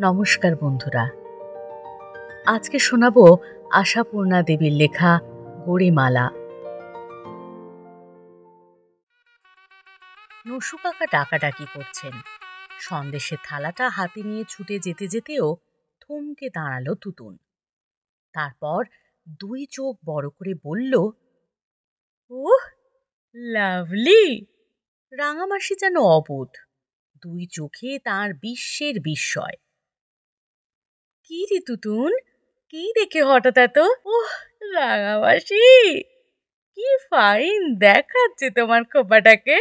নমস্কার বন্ধুরা, আজকে শোনাবো আশাপূর্ণা দেবীর লেখা গড়িমালা। নসু কাকা ডাকাডাকি করছেন। সন্দেশের থালাটা হাতে নিয়ে ছুটে যেতে যেতেও থমকে দাঁড়ালো তুতুন। তারপর দুই চোখ বড় করে বলল, ওহ লাভলি! রাঙামাসি যেন অবোধ, দুই চোখে তার বিশ্বের বিস্ময়। কি রে তুতুন, কি দেখে হঠাৎ এত? ওহ রাঙামাসি, কি ফাইন দেখাচ্ছে তোমার খোপাটাকে।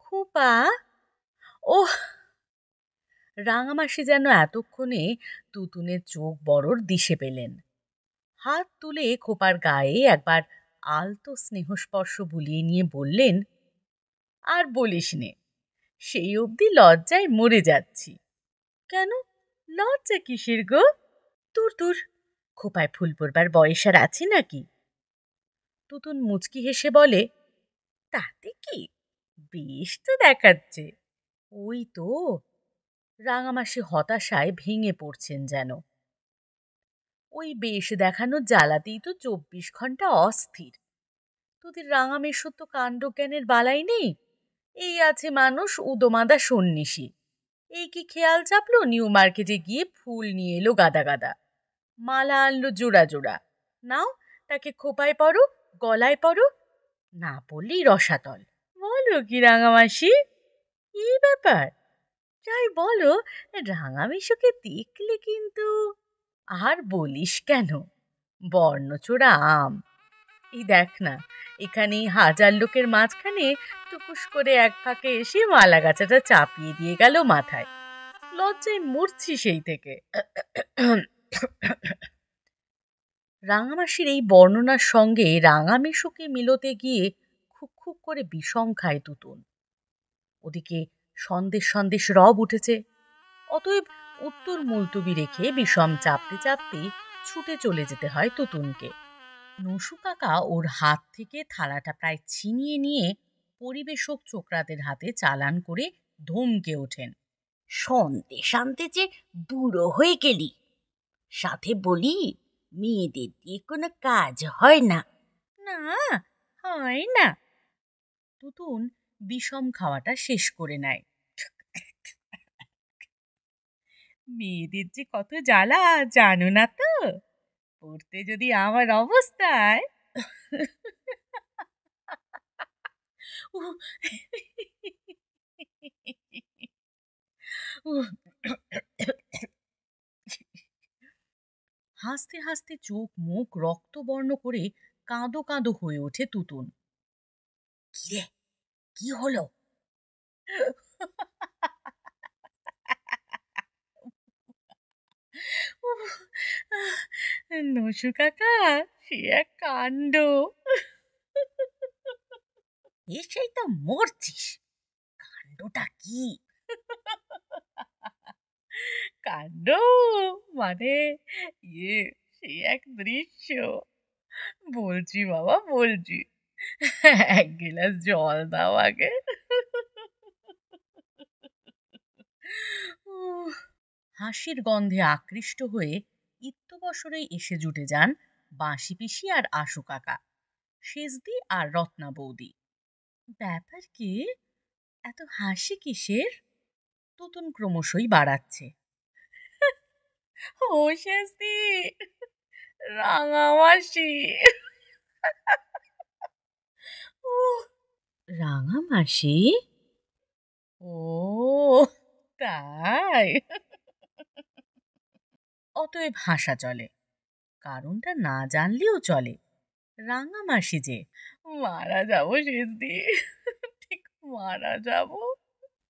খোপা? ওহ! রাঙামাসি যেন এতক্ষণে তুতুনের চোখ বড়র দিশে পেলেন। হাত তুলে খোপার গায়ে একবার আলতো স্নেহস্পর্শ বুলিয়ে নিয়ে বললেন, আর বলিস নে, সেই অবধি লজ্জায় মরে যাচ্ছি। কেন, লজ্জা কিসের গো? দূর দূর, খোপায় ফুল পড়বার বয়স আর আছে নাকি? তুতুন মুচকি হেসে বলে, তাতে কি, বেশ তো দেখাচ্ছে। ওই তো। রাঙামাসি হতাশায় ভেঙে পড়ছেন যেন। ওই বেশ দেখানোর জ্বালাতেই তো 24 ঘন্টা অস্থির। তোদের রাঙামেশর তো কাণ্ডজ্ঞানের বালাই নেই। এই আছে মানুষ উদোমাদা সন্ন্যাসী, এই কি খেয়াল চাপলো নিউ মার্কেটে গিয়ে ফুল নিয়ে এলো গাদা গাদা, মালা আনলো জোড়া জোড়া। নাও তাকে খোপায় পরো, গলায় পরো, না পড়লেই রসাতল। বলো কি রাঙামাসি, এই ব্যাপার? যাই বলো, রাঙামেশোকে দেখলে কিন্তু। আর বলিস কেন, বর্ণচোরা আম। এই দেখ না, এখানে হাজার লোকের মাঝখানে টুকুস করে এক ফাঁকে এসে মালা গাছাটা চাপিয়ে দিয়ে গেল মাথায়। লজ্জায় মরছি সেই থেকে। রাঙামাসির এই বর্ণনার সঙ্গে রাঙামেশোকে মিলতে গিয়ে খুক খুক করে বিষম খায় তুতুন। ওদিকে সন্দেশ সন্দেশ রব উঠেছে। অতএব উত্তর মুলতুবি রেখে বিষম চাপতে চাপতেই ছুটে চলে যেতে হয় তুতুনকে। নসু কাকা ওর হাত থেকে থালাটা প্রায় ছিনিয়ে নিয়ে পরিবেশক ছোকরাদের হাতে চালান করে ধমকে ওঠেন, সন্দেশ আনতে যে বুড়ো হয়ে গেলি, সাথে বলি মেয়েদের দিয়ে কোনো কাজ হয় না। না, হয় না। তুতুন বিষম খাওয়াটা শেষ করে নেয়। মেয়েদের যে কত জ্বালা জানো না তো, পড়তে যদি আমার অবস্থায়। হাসতে হাসতে চোখ মুখ রক্তবর্ণ করে কাঁদো কাঁদো হয়ে ওঠে তুতুন। কিরে, কি হলো? নসু কাকা, সে এক কাণ্ড। এসেই তো মরছিস, কাণ্ডটা কি? কাণ্ড মানে ইয়ে, সে এক দৃশ্য। বলছি বাবা, বলছি, এক গিলাস জল দাও আগে। হাসির গন্ধে আকৃষ্ট হয়ে ইত্যবসরেই এসে জুটে যান বাঁশি পিসি আর আশু কাকা, সেজদি আর রত্না বৌদি। ব্যাপার কি, এত হাসি কিসের? তুতুন ক্রমশই বাড়াচ্ছে। ও সেজদি, রাঙামাসি। রাঙামাসি? ও তাই? অতএব হাসা চলে, কারণটা না জানলেও চলে। রাঙামাসি যে, মারা যাবো সেজদি, ঠিক মারা যাবো।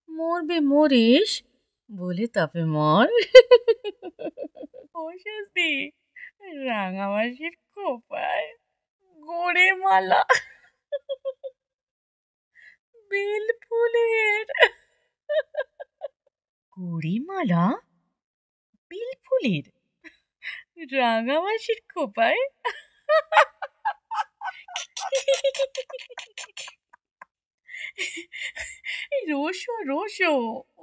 মরবে মরিস, বলে তবে মর। ও সেজদি, রাঙামাসির খোপায় গোড়ে মালা বেল ফুলের। গড়িমালা বেল ফুলের রাঙামাসির খোপায়? রোসো রোসো,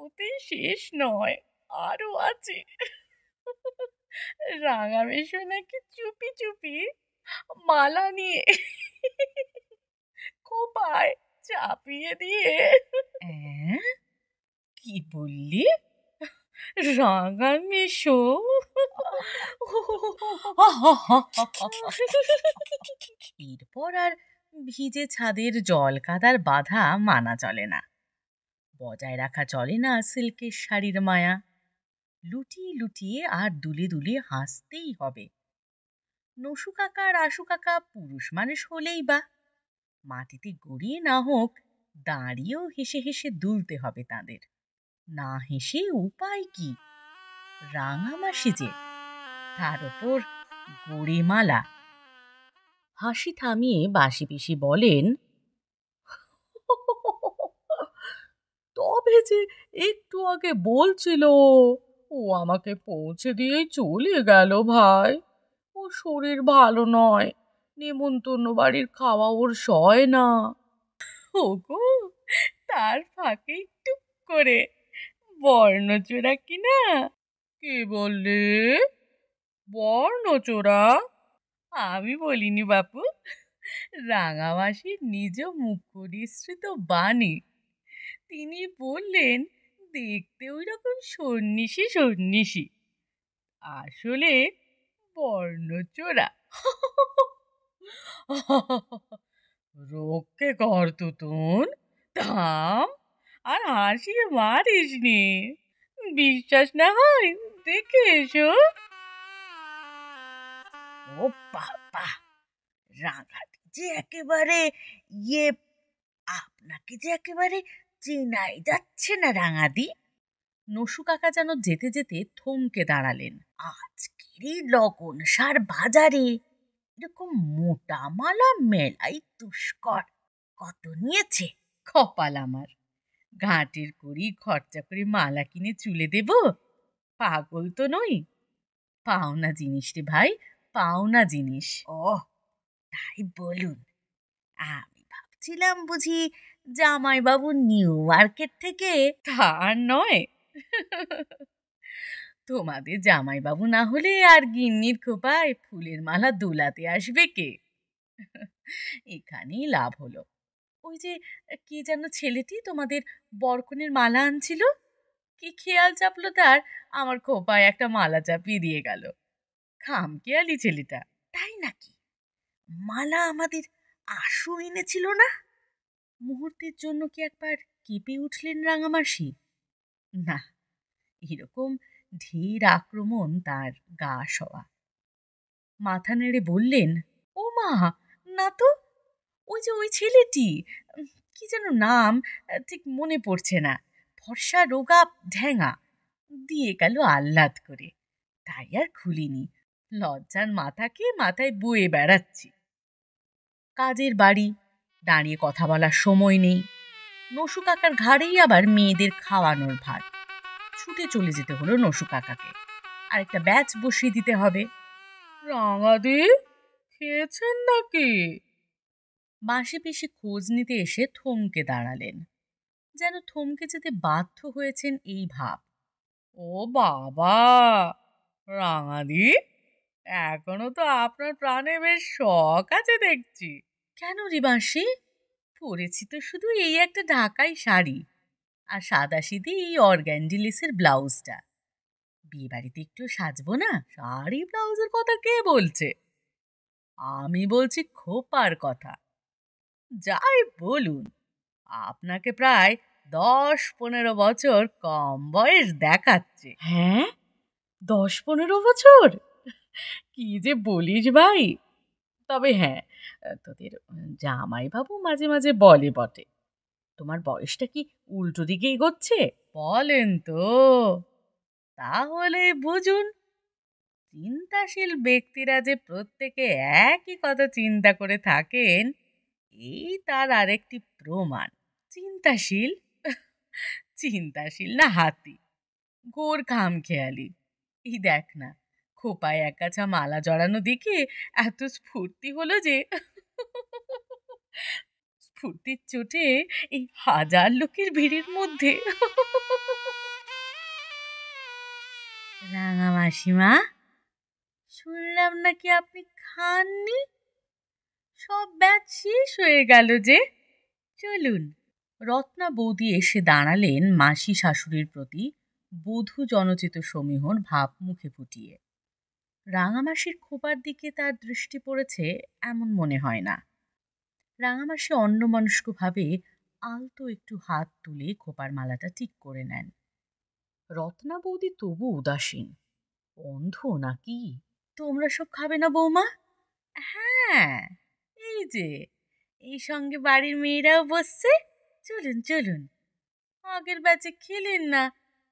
ওতে শেষ নয়। আরো আছে, রাঙামেশো নাকি চুপি চুপি মালা নিয়ে খোপায় চাপিয়ে দিয়ে। কি বললি? রাঙামেশো? এরপর আর ভিজে ছাদের জল কাদার বাধা মানা চলে না, বজায় রাখা চলে না সিল্কের শাড়ির মায়া। লুটিয়ে লুটিয়ে আর দুলে দুলে হাসতেই হবে। নসু কাকা আর আশু কাকা পুরুষ মানুষ হলেই বা, মাটিতে গড়িয়ে না হোক দাঁড়িয়েও হেসে হেসে দুলতে হবে তাদের। না হেসে উপায় কি? রাঙামাসি যে, তার ওপর গড়িমালা। হাসি থামিয়ে বাসি পিসি বলেন, তবে যে একটু আগে বলছিল ও আমাকে পৌঁছে দিয়েই চলে গেল ভাই। ও শরীর ভালো নয়, নেমন্তন্ন বাড়ির খাওয়া ওর সয় না। ওগো, তার ফাঁকে টুক করে বর্ণচোরা কিনা? কে বললে বর্ণচোরা? আমি বলিনি বাপু, রাঙামাসির নিজ মুখ নিঃসৃত বাণী। তিনি বললেন দেখতে ওই রকম সন্ন্যাসী সন্ন্যাসী, আসলে বর্ণচোরা। রোগকে কর তুতুন, থাম, আর হাসিয়ে মারিস নি। বিশ্বাস না হয় দেখে এসো। ও বাবা, রাঙাটি যে একেবারে ইয়ে, আপনাকে যে একেবারে চেনাই যাচ্ছে না রাঙাদি। নসু কাকা যেন যেতে যেতে থমকে দাঁড়ালেন। আজকেরই লগন সার বাজারে এরকম মোটা মালা মেলাই দুষ্কর। কত নিয়েছে? কপাল আমার, ঘাটের করি খরচা করে মালা কিনে চুলে দেব? পাগল তো নই। পাওনা জিনিস রে ভাই, পাওনা জিনিস। ও তাই বলুন। আমি ভাবছিলাম বুঝি জামাইবাবু নিউ মার্কেট থেকে। তা নয়, তোমাদের জামাইবাবু না হলে আর গিন্নির খোপায় ফুলের মালা দোলাতে আসবে কে? এখানেই লাভ হলো। ওই যে কি যেন ছেলেটি তোমাদের বরকনের মালা আনছিল, কি খেয়াল চাপলো তার, আমার খোপায় একটা মালা চাপিয়ে দিয়ে গেল। খামখেয়ালি ছেলেটা। তাই নাকি? মালা আমাদের আশু এনেছিল না? মুহূর্তের জন্য কি একবার কেঁপে উঠলেন রাঙামাসি? না, এরকম ঢের আক্রমণ তার গা সওয়া। মাথা নেড়ে বললেন, ও মা, না তো, ওই যে ওই ছেলেটি, কি যেন নাম, ঠিক মনে পড়ছে না, ফর্সা রোগা ঢ্যাঙা, দিয়ে গেল আহ্লাদ করে। তাই আর খুলিনি, লজ্জার মাথাকে মাথায় বয়ে বেড়াচ্ছি। কাজের বাড়ি, দাঁড়িয়ে কথা বলার সময় নেই। নসু কাকার ঘাড়েই আবার মেয়েদের খাওয়ানোর ভার। ছুটে চলে যেতে হলো নসু কাকাকে, আর একটা ব্যাচ বসিয়ে দিতে হবে। রাঙাদি, খেয়েছেন নাকি? বাঁশি পিসি খোঁজ নিতে এসে থমকে দাঁড়ালেন, যেন থমকে যেতে বাধ্য হয়েছেন এই ভাব। ও বাবা, রাঙাদি, এখনো তো আপনার প্রাণে বেশ শখ আছে দেখছি। কেন রে বাঁশি? পরেছি তো শুধু এই একটা ঢাকাই শাড়ি আর সাদাসিধে এই অর্গ্যান্ডি লেসের ব্লাউজটা। বিয়ে বাড়িতে একটু সাজবো না? শাড়ি ব্লাউজের কথা কে বলছে? আমি বলছি খোপার কথা। যাই বলুন, আপনাকে প্রায় 10-15 বছর কম বয়স দেখাচ্ছে। হ্যাঁ, 10-15 বছর? কি যে বলিস ভাই! তবে হ্যাঁ, তোদের জামাইবাবু মাঝে মাঝে বলে বটে, তোমার বয়সটা কি উল্টো দিকে এগোচ্ছে। বলেন তো? তাহলে বুঝুন, চিন্তাশীল ব্যক্তিরা যে প্রত্যেকে একই কথা চিন্তা করে থাকেন, এই তার আরেকটি প্রমাণ। চিন্তাশীল? চিন্তাশীল না হাতি, ঘোর খামখেয়ালি। এই দেখ না, খোপায় এক গাছা মালা জড়ানো দেখে এত স্ফূর্তি হলো যে, স্ফূর্তির চোটে এই হাজার লোকের ভিড়ের মধ্যে রাঙা মাসিমা, শুনলাম নাকি আপনি খাননি? সব ব্যাচ শেষ হয়ে গেল যে। চলুন। রত্না বৌদি এসে দাঁড়ালেন মাসি শাশুড়ির প্রতি বধূ জনচিত সমীহর ভাব মুখে ফুটিয়ে। রাঙামাসির খোপার দিকে তার দৃষ্টি পড়েছে এমন মনে হয় না। রাঙামাসি অন্যমনস্কভাবে আলতো একটু হাত তুলে খোপার মালাটা ঠিক করে নেন। রত্না বৌদি তবু উদাসীন। অন্ধ নাকি? তোমরা সব খাবে না বৌমা? হ্যাঁ, এই যে এই সঙ্গে বাড়ির মেয়েরাও বসছে। চলুন চলুন। আগের ব্যাচে খেলেন না,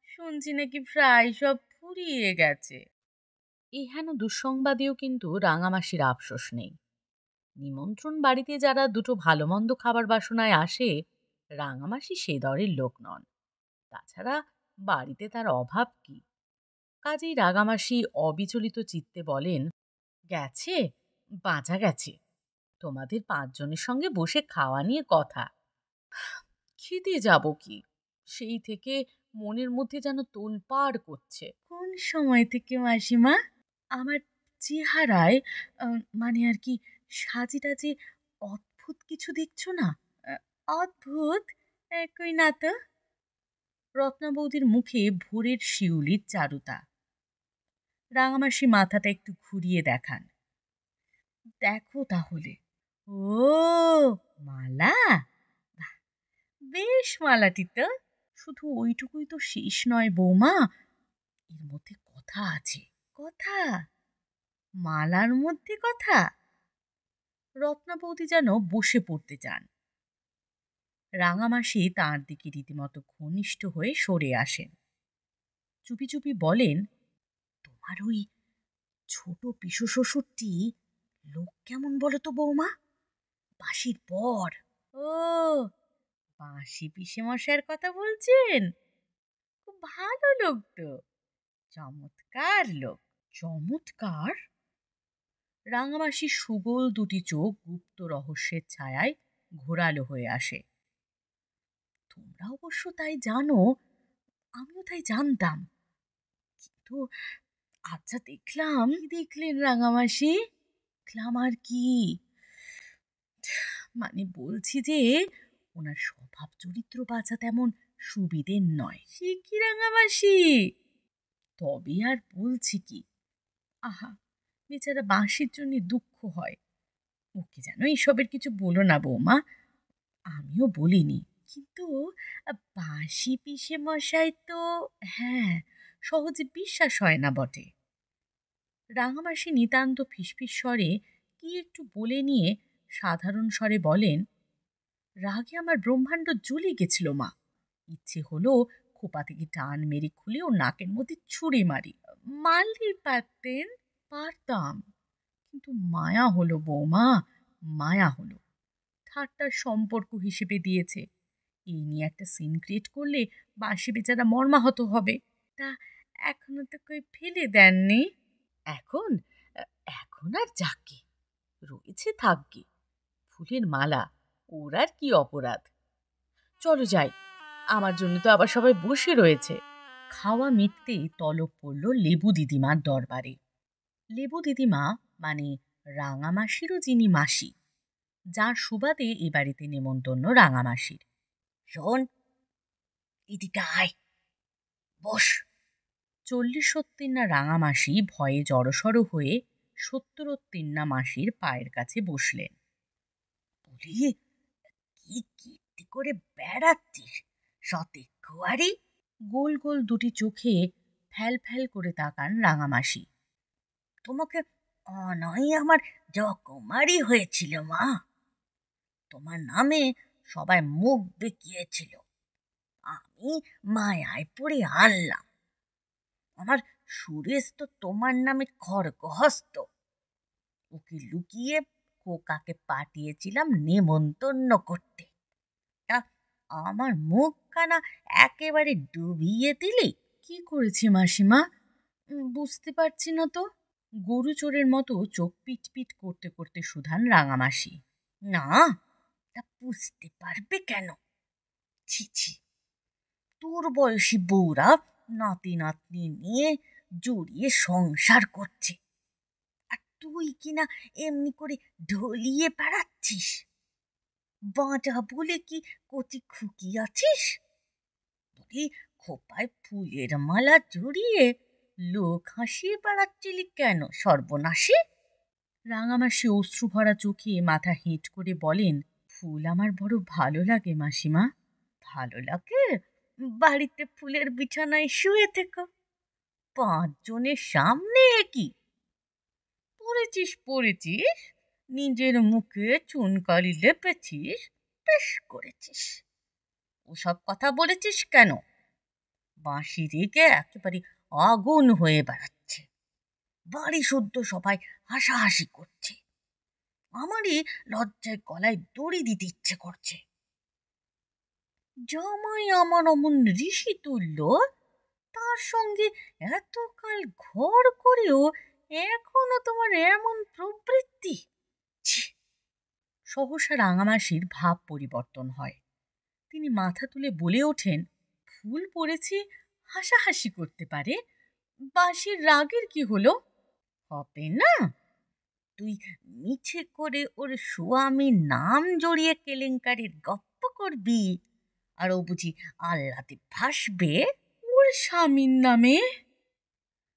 শুনছি নাকি প্রায় সব ফুরিয়ে গেছে। এহেন দুঃসংবাদেও কিন্তু রাঙামাসির আফসোস নেই। নিমন্ত্রণ বাড়িতে যারা দুটো ভালো মন্দ খাবার বাসনায় আসে, রাঙামাসি সে দরের লোক নন। তাছাড়া বাড়িতে তার অভাব কি? কাজেই রাঙামাসি অবিচলিত চিত্তে বলেন, গেছে, বাঁচা গেছে। তোমাদের 5 জনের সঙ্গে বসে খাওয়া নিয়ে কথা। খেতে যাব কি? সেই থেকে মনের মধ্যে যেন তোলপাড় করছে। কোন সময় থেকে মাসিমা? আমার চেহারায় মানে আর কি সাজিটা যে অদ্ভুত কিছু দেখছো না? অদ্ভুত? কই না তো। রত্না বৌদির মুখে ভোরের শিউলির চারুতা। রাঙামাসি মাথাটা একটু ঘুরিয়ে দেখান। দেখো তাহলে। ও মালা, বেশ মালাটি তো। শুধু ওইটুকুই তো শেষ নয় বৌমা, এর মধ্যে কথা আছে। কথা? মালার মধ্যে কথা? রত্না বৌদি যেন বসে পড়তে চান। রাঙামাসি তাঁর দিকে রীতিমতো ঘনিষ্ঠ হয়ে সরে আসেন। চুপি চুপি বলেন, তোমার ওই ছোট পিসো শ্বশুরটি লোক কেমন বলো তো বৌমা? বাঁশির পর। ও, বাঁশি পিসে মশাইয়ের কথা বলছেন? খুব ভালো লোক তো, চমৎকার লোক। চমৎকার? রাঙামাসির সুগোল দুটি চোখ গুপ্ত রহস্যের ছায়ায় ঘোরালো হয়ে আসে। তোমরা অবশ্য তাই জানো, আমিও তাই জানতাম, কিন্তু আচ্ছা দেখলাম। দেখলেন রাঙামাসি? দেখলাম আর কি, মানে বলছি যে ওনার স্বভাব চরিত্র বাঁচা তেমন সুবিধের নয়। সে কি রাঙামাসি? তবে আর বলছি কি, আহা, বেচারা বাঁশির জন্য দুঃখ হয়। ওকে যেন এইসবের কিছু বলো না বৌমা। আমিও বলিনি, কিন্তু বাঁশি পিসে মশাই তো, হ্যাঁ, সহজে বিশ্বাস হয় না বটে। রাঙামাসি নিতান্ত ফিসফিস স্বরে কি একটু বলে নিয়ে সাধারণ স্বরে বলেন, রাগে আমার ব্রহ্মাণ্ড জ্বলে গেছিল মা। ইচ্ছে হলো খোপা থেকে টান মেরে খুলে ওর নাকের মধ্যে ছুঁড়ে মারি। মারলেই পারতেন। পারতাম, কিন্তু মায়া হলো বৌমা, মায়া হলো। ঠাট্টার সম্পর্ক হিসেবে দিয়েছে। এই নিয়ে একটা সিন ক্রিয়েট করলে বাঁশি বেচারা মর্মাহত হবে। তা এখনো তো কই ফেলে দেননি? এখন এখন আর যাকে রয়েছে থাকবে। ফুলের মালা, ওর আর কি অপরাধ। চলো যাই, আমার জন্য তো আবার সবাই বসে রয়েছে। খাওয়া মিটতেই তলব পড়ল লেবু দিদিমার দরবারে। লেবু দিদিমা মানে রাঙামাসিরও যিনি মাসি, যার সুবাদে এ বাড়িতে নেমন্তন্ন রাঙামাসির। শোন, এদিকে আয়, বস। 40-70 রাঙামাসি ভয়ে জড়সড় হয়ে 70 মাসির পায়ের কাছে বসলেন। বলি, কি কীর্তি করে বেড়াচ্ছিস সতে খোয়ারি? গোল গোল দুটি চোখে ফ্যাল ফ্যাল করে তাকান রাঙামাসি। তোমাকে অনয় আমার জকুমারি হয়েছিল মা। তোমার নামে সবাই মুখ বেঁকিয়েছিল, আমি মায়ায় পড়ে আনলাম। আমার সুরেশ তো তোমার নামে খড়গহস্ত। ওকে লুকিয়ে খোকাকে পাঠিয়েছিলাম নেমন্তন্ন করতে। তা আমার মুখখানা একেবারে ডুবিয়ে দিলি। কি করেছি মাসিমা? বুঝতে পারছি না তো। গরু চোরের মতো চোখ পিট পিট করতে করতে শুধান রাঙামাসি। না, তা বুঝতে পারবে কেন? ছি ছি, তোর বয়সী বউরা নাতি নাতনি নিয়ে জড়িয়ে সংসার করছে, আর তুই কিনা এমনি করে ঢলিয়ে বেড়াচ্ছিস। বাঁচা বলে কি কচি খুকি আছিস? তোরে খোপায় ফুলের মালা জড়িয়ে লোক হাসিয়ে বেড়াচ্ছিলি কেন সর্বনাশী? রাঙামাসি অশ্রুভরা চোখে মাথা হেঁট করে বলেন, ফুল আমার বড় ভালো লাগে মাসিমা। ভালো লাগে? বাড়িতে ফুলের বিছানায় শুয়ে থেকো, 5 জনের সামনে কি পড়েছিস পড়েছিস, নিজের মুখে চুনকালি লেপেছিস, বেশ করেছিস। ওসব কথা বলেছিস কেন? বাঁশি রেগে একেবারে আগুন হয়ে বেড়াচ্ছে, বাড়ি শুদ্ধ সবাই হাসাহাসি করছে, আমারই লজ্জায় গলায় দড়ি দিতে ইচ্ছে করছে। জামাই আমার অমন ঋষি তুল্য, তার সঙ্গে এতকাল ঘর করেও এখনো তোমার এমন প্রবৃত্তি! সহসা রাঙামাসির ভাব পরিবর্তন হয়। তিনি মাথা তুলে বলে ওঠেন, ফুল পড়েছে হাসাহাসি করতে পারে, বাঁশির রাগের কি হলো? হবে না? তুই মিছে করে ওর স্বামীর নাম জড়িয়ে কেলেঙ্কারির গপ্প করবি, আর ও বুঝি আহ্লাদে ভাসবে ওর স্বামীর নামে?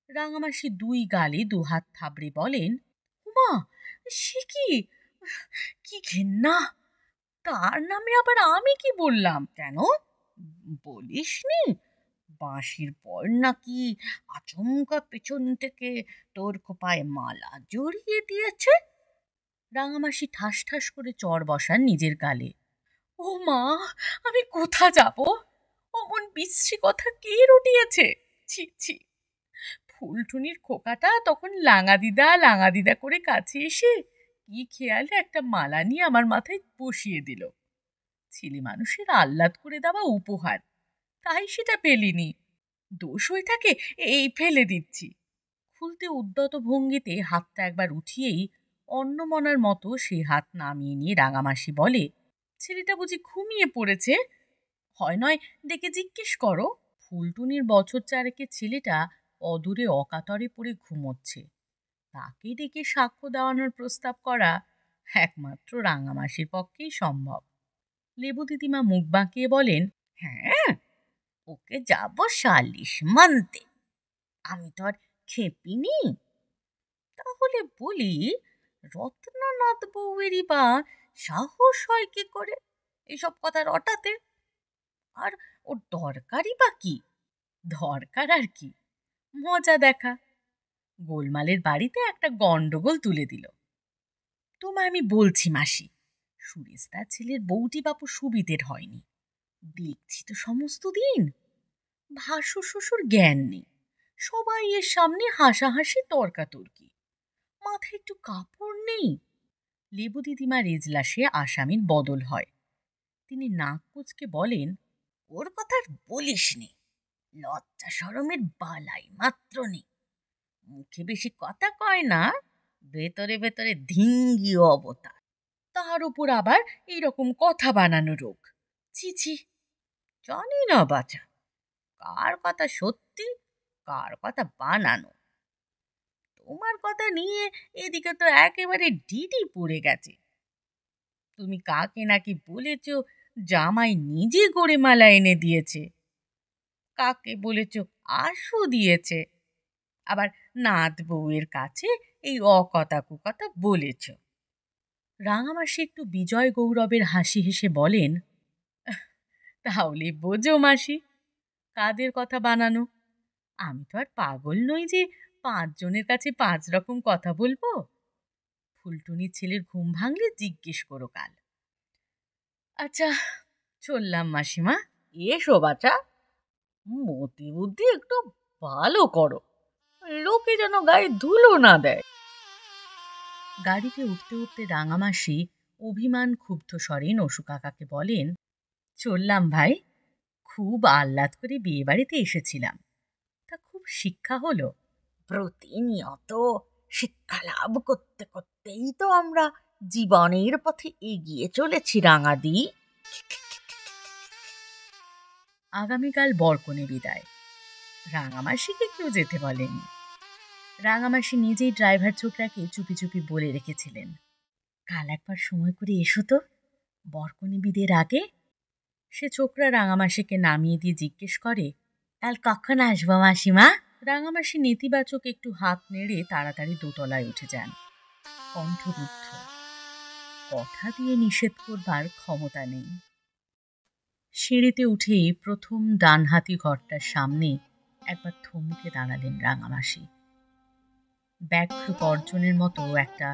রাঙামাসি 2 গালে 2 হাত থাবড়ে বলেন, উমা, সে কি, কি ঘেন্না! তার নামে আবার আমি কি বললাম? কেন বলিসনি বাঁশির পর নাকি আচমকা পেছন থেকে তোর খোপায় মালা জড়িয়ে দিয়েছে? রাঙামাসি ঠাস ঠাস করে চড় বসান নিজের গালে। ও মা, আমি কোথা যাব? অমন বিশ্রী কথা কে রটিয়েছে? ছি ছি! ফুলটুনির খোকাটা তখন লাঙা দিদা করে কাছে এসে কি খেয়ালে একটা মালা নিয়ে আমার মাথায় বসিয়ে দিল। ছেলে মানুষের আহ্লাদ করে দেওয়া উপহার, তাই সেটা পেলিনি। দোষ হয়ে থাকে এই ফেলে দিচ্ছি। খুলতে উদ্যত ভঙ্গিতে হাতটা একবার উঠিয়েই অন্নমনার মতো সে হাত নামিয়ে নিয়ে রাঙামাসি বলে, ছেলেটা বুঝি ঘুমিয়ে পড়েছে, হয় নয় ডেকে জিজ্ঞেস করো। ফুলটুনির বছর 4-এর ছেলেটা অদূরে অকাতরে পড়ে ঘুমোচ্ছে, তাকে ডেকে সাক্ষ্য দেওয়ানোর প্রস্তাব করা একমাত্র রাঙামাসির পক্ষেই সম্ভব। লেবু দিদিমা মুখ বাঁকিয়ে বলেন, হ্যাঁ, ওকে যাব সালিশ মানতে, আমি তো আর খেপিনি। তাহলে বলি, রত্নানাথ বউয়েরই বা সাহস হয় কি করে এসব কথা রটাতে? আর ওর দরকারই বা কি? দরকার আর কি, মজা দেখা। গোলমালের বাড়িতে একটা গন্ডগোল তুলে দিল। তোমায় আমি বলছি মাসি, সুরেশদার ছেলের বউটি বাপু সুবিধের হয়নি, দেখছি তো সমস্ত দিন। ভাসুর শ্বশুর জ্ঞান নেই, সবাই এর সামনে হাসাহাসি তর্কাতর্কি, মাথায় একটু কাপড় নেই। লেবু দিদিমার এজলাসে আসামির বদল হয়। তিনি নাক কুচকে বলেন, ওর কথা বলিস নি, লজ্জা শরমের বালাই মাত্র নেই, মুখে বেশি কথা কয় না, ভেতরে ভেতরে ধিঙ্গি অবতার, তার উপর আবার এইরকম কথা বানানো রোগ। ছি ছি, জানি না বাছা, কার কথা সত্যি কার কথা বানানো। তোমার কথা নিয়ে এদিকে তো একেবারে ডিডি পড়ে গেছে। তুমি কাকে নাকি বলেছ জামাই নিজে গড়ে মালা এনে দিয়েছে, কাকে বলেছ আশু দিয়েছে, আবার নাত বউয়ের কাছে এই অকথা কুকথা বলেছ। রাঙামাসি একটু বিজয় গৌরবের হাসি হেসে বলেন, তাহলে বোঝো মাসি, কাদের কথা বানানো। আমি তো আর পাগল নই যে 5 জনের কাছে 5 রকম কথা বলবো। ফুলটুনির ছেলের ঘুম ভাঙলে জিজ্ঞেস করো কাল। আচ্ছা, চললাম মাসিমা। এসো বাচ্চা, মতি বুদ্ধি একটু ভালো করো, লোকে যেন গায়ে ধুলো না দেয়। গাড়িতে উঠতে উঠতে রাঙামাসি অভিমান ক্ষুব্ধ স্বরে নসু কাকাকে বলেন, চললাম ভাই, খুব আহ্লাদ করে বিয়ে বাড়িতে এসেছিলাম, তা খুব শিক্ষা হলো। প্রতিনিয়ত শিক্ষা লাভ করতে করতেই তো আমরা জীবনের পথে এগিয়ে চলেছি রাঙাদি। আগামীকাল বরকনে বিদায়। রাঙামাসিকে কেউ যেতে বলেনি। রাঙামাসি নিজেই ড্রাইভার ছোকরাকে চুপি চুপি বলে রেখেছিলেন, কাল একবার সময় করে এসো তো, বরকনে বিদের আগে। সে ছোকরা রাঙামাসিকে নামিয়ে দিয়ে জিজ্ঞেস করে, কাল কখন আসবো মাসিমা? রাঙামাসি নেতিবাচক একটু হাত নেড়ে তাড়াতাড়ি দোতলায় উঠে যান। কণ্ঠরুদ্ধ, কথা দিয়ে নিষেধ করবার ক্ষমতা নেই। সিঁড়িতে উঠেই প্রথম ডানহাতি ঘরটার সামনে একবার থমকে দাঁড়ালেন রাঙামাসি। ব্যাঘ্র গর্জনের মতো একটা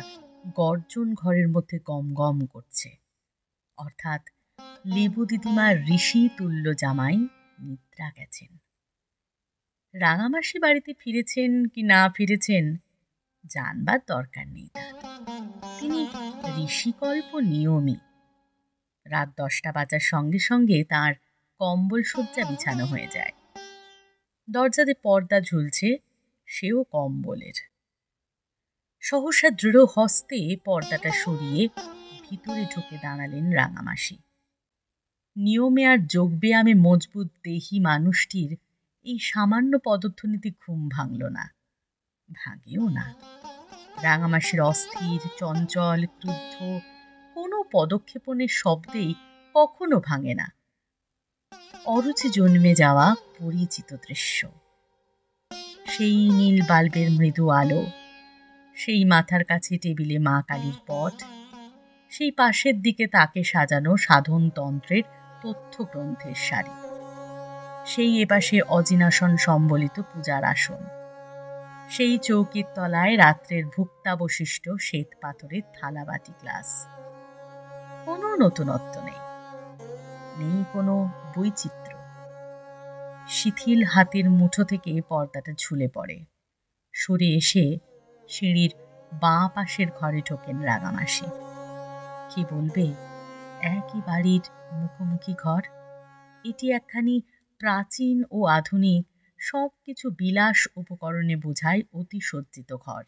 গর্জন ঘরের মধ্যে গম গম করছে, অর্থাৎ লেবু দিদিমার ঋষি তুল্য জামাই নিদ্রা গেছেন। রাঙামাসি বাড়িতে ফিরেছেন কি না ফিরেছেন জানবার দরকার নেই তার। তিনি ঋষিকল্প নিয়মী। রাত 10টা বাজার সঙ্গে সঙ্গে তার কম্বল শয্যা বিছানো হয়ে যায়। দরজাতে পর্দা ঝুলছে, সেও কম্বলের। সহসা দৃঢ় হস্তে পর্দাটা সরিয়ে ভিতরে ঢুকে দাঁড়ালেন রাঙামাসি। নিয়মে আর যোগব্যায়ামে মজবুত দেহি মানুষটির এই সামান্য পদধ্বনিতে ঘুম ভাঙল না, ভাঙেও না। রাঙামাসির অস্থির, চঞ্চল, ক্রুদ্ধ কোনো পদক্ষেপণের শব্দেই কখনো ভাঙে না। অরুচি জন্মে যাওয়া পরিচিত দৃশ্য, সেই নীল বাল্বের মৃদু আলো, সেই মাথার কাছে টেবিলে মা কালীর পট, সেই পাশের দিকে তাকে সাজানো সাধনতন্ত্রের তথ্যগ্রন্থের সারি, সেই এপাশে অজিনাসন সম্বলিত পূজার আসন, সেই চৌকির তলায় রাত্রের ভুক্তাবশিষ্ট শ্বেত পাথরের থালাবাটি গ্লাস। কোনো নতুনত্ব নেই, নেই কোনো বৈচিত্র্য। শিথিল হাতের মুঠো থেকে পর্দাটা ঝুলে পড়ে। সরে এসে সিঁড়ির বাঁ পাশের ঘরে ঢোকেন রাঙামাসি। কি বলবে, একই বাড়ির মুখোমুখি ঘর। এটি একখানি প্রাচীন ও আধুনিক সব কিছু বিলাস উপকরণে বোঝায় অতি সজ্জিত ঘর।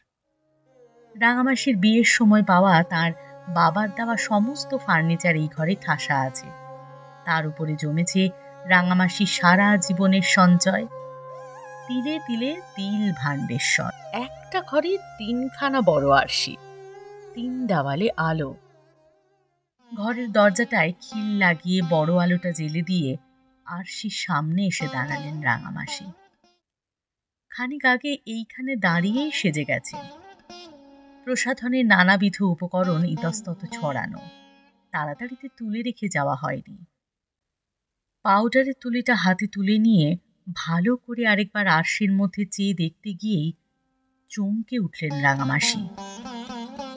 রাঙামাসির বিয়ের সময় পাওয়া তার বাবার দেওয়া সমস্ত ফার্নিচার এই ঘরে ঠাসা আছে। তার উপরে জমেছে রাঙামাসি সারা জীবনের সঞ্চয়। তিলে তিলে তিল ভাণ্ডেশ্বর। একটা ঘরে 3খানা বড় আরশি, 3 দেওয়ালে আলো। ঘরের দরজাটায় খিল লাগিয়ে বড় আলোটা জ্বেলে দিয়ে আরশির সামনে এসে দাঁড়ালেন রাঙামাসি। খানিক আগে এইখানে দাঁড়িয়েই সেজে গেছেন। প্রসাধনের নানাবিধ উপকরণ ইতস্তত ছড়ানো, তাড়াতাড়িতে তুলে রেখে যাওয়া হয়নি। পাউডারের তুলিটা হাতে তুলে নিয়ে ভালো করে আরেকবার আরশির মধ্যে চেয়ে দেখতে গিয়েই চমকে উঠলেন রাঙামাসি।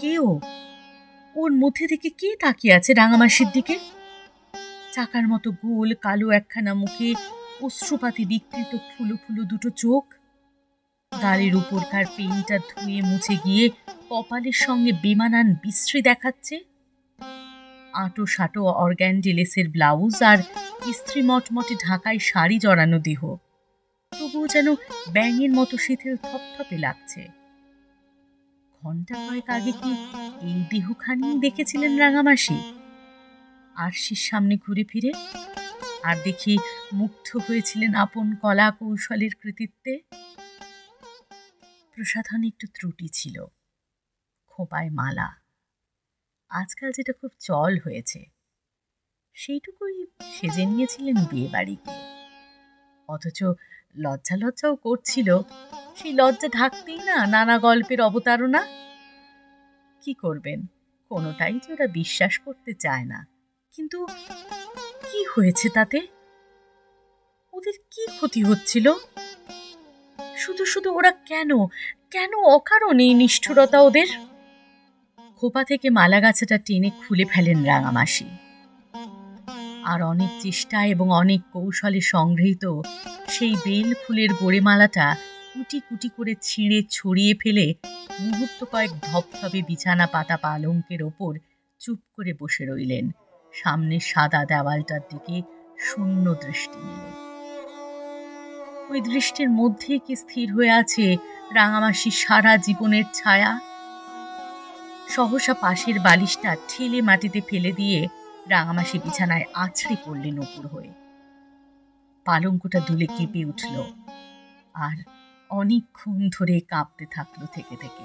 কেউ ওর মধ্যে থেকে কে তাকিয়ে আছে রাঙামাসির দিকে? চাকার মতো গোল কালো একখানা মুখে অশ্রুপাতি বিকৃত ফুলো ফুলো দুটো চোখ, গালের উপরকার পেনটা ধুয়ে মুছে গিয়ে কপালের সঙ্গে বেমানান বিশ্রী দেখাচ্ছে। আটো সাটো অর্গ্যান্ডি লেসের ব্লাউজ আর ইস্ত্রি মটমটে ঢাকায় শাড়ি জড়ানো দেহ, তবুও যেন ব্যাঙের মতো শিথিল থপথপে লাগছে। ঘন্টা কয়েক আগে কি এই দেহখানি দেখেছিলেন রাঙামাসি? আরশির সামনে ঘুরে ফিরে আর দেখি মুগ্ধ হয়েছিলেন আপন কলা কৌশলের কৃতিত্বে। প্রসাধনে একটু ত্রুটি ছিল, খোঁপায় মালা, আজকাল যেটা খুব চল হয়েছে, সেইটুকুই সেজে নিয়েছিলেন বিয়ে বাড়ি গিয়ে। অথচ লজ্জা লজ্জাও করছিল, সেই লজ্জা ঢাকতেই না নানা গল্পের অবতারণা। কি করবেন, কোনোটাই যে ওরা বিশ্বাস করতে চায় না। কিন্তু কি হয়েছে তাতে? ওদের কি ক্ষতি হচ্ছিল? শুধু শুধু ওরা কেন কেন অকারণে এই নিষ্ঠুরতা ওদের? খোপা থেকে মালা গাছাটা টেনে খুলে ফেলেন রাঙামাসি। আর অনেক চেষ্টা এবং অনেক কৌশলে সংগৃহীত সেই বেল ফুলের গোড়েমালাটা কুটি কুটি করে ছিঁড়ে ছড়িয়ে ফেলে মুহূর্ত কয়েক ধপধপে বিছানা পাতা পালঙ্কের ওপর চুপ করে বসে রইলেন, সামনের সাদা দেওয়ালটার দিকে শূন্য দৃষ্টি মেলে। ওই দৃষ্টির মধ্যে কি স্থির হয়ে আছে রাঙামাসির সারা জীবনের ছায়া? সহসা পাশের বালিশটা ঠেলে মাটিতে ফেলে দিয়ে রাঙামাসি বিছানায় আছড়ে পড়লেন উপর হয়ে। পালঙ্কটা দুলে কেঁপে উঠল। আর অনেকক্ষণ ধরে কাঁপতে থাকলো থেকে থেকে।